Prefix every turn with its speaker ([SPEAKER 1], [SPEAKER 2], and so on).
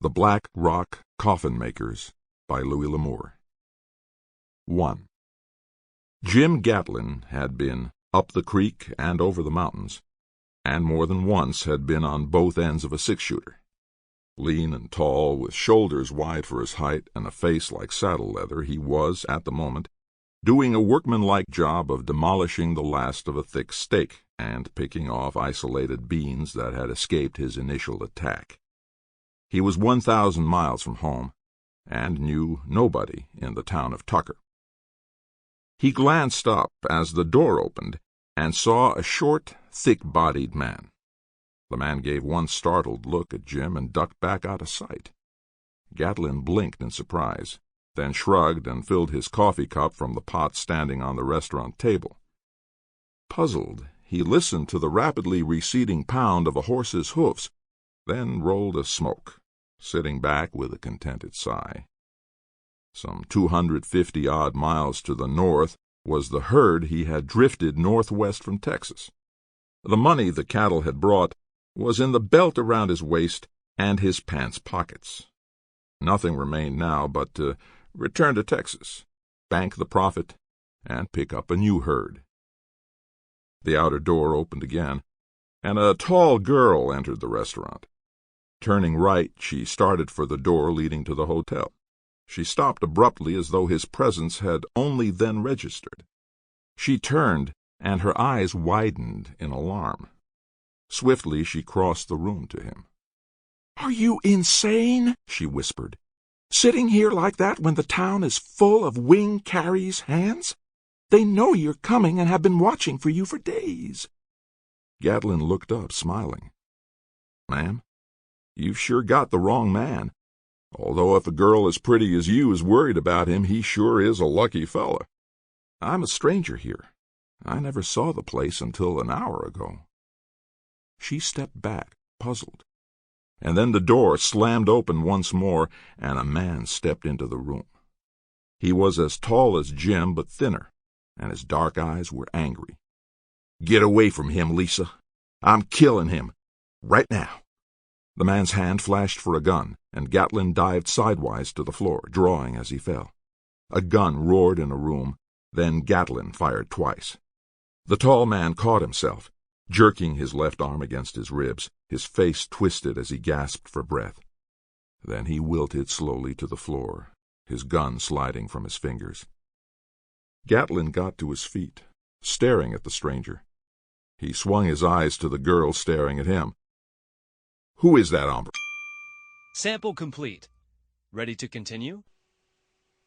[SPEAKER 1] The Black Rock Coffin Makers by Louis L'Amour. 1. Jim Gatlin had been up the creek and over the mountains, and more than once had been on both ends of a six-shooter. Lean and tall, with shoulders wide for his height and a face like saddle leather, he was, at the moment, doing a workmanlike job of demolishing the last of a thick stake and picking off isolated beans that had escaped his initial attack. He was 1,000 miles from home, and knew nobody in the town of Tucker. He glanced up as the door opened and saw a short, thick-bodied man. The man gave one startled look at Jim and ducked back out of sight. Gatlin blinked in surprise, then shrugged and filled his coffee cup from the pot standing on the restaurant table. Puzzled, he listened to the rapidly receding pound of a horse's hoofs, then rolled a smoke, sitting back with a contented sigh. Some 250-odd miles to the north was the herd he had drifted northwest from Texas. The money the cattle had brought was in the belt around his waist and his pants pockets. Nothing remained now but to return to Texas, bank the profit, and pick up a new herd. The outer door opened again, and a tall girl entered the restaurant. Turning right, she started for the door leading to the hotel. She stopped abruptly as though his presence had only then registered. She turned, and her eyes widened in alarm. Swiftly she crossed the room to him.
[SPEAKER 2] "Are you insane?" she whispered. "Sitting here like that when the town is full of Wing Cary's hands? They know you're coming and have been watching for you for days."
[SPEAKER 1] Gatlin looked up, smiling. "Ma'am, you've sure got the wrong man. Although if a girl as pretty as you is worried about him, he sure is a lucky fella. I'm a stranger here. I never saw the place until an hour ago." She stepped back, puzzled, and then the door slammed open once more, and a man stepped into the room. He was as tall as Jim, but thinner, and his dark eyes were angry. "Get away from him, Lisa. I'm killing him. Right now." The man's hand flashed for a gun, and Gatlin dived sidewise to the floor, drawing as he fell. A gun roared in a room, then Gatlin fired twice. The tall man caught himself, jerking his left arm against his ribs, his face twisted as he gasped for breath. Then he wilted slowly to the floor, his gun sliding from his fingers. Gatlin got to his feet, staring at the stranger. He swung his eyes to the girl staring at him. "Who is that hombre?"
[SPEAKER 3] Sample complete. Ready to continue?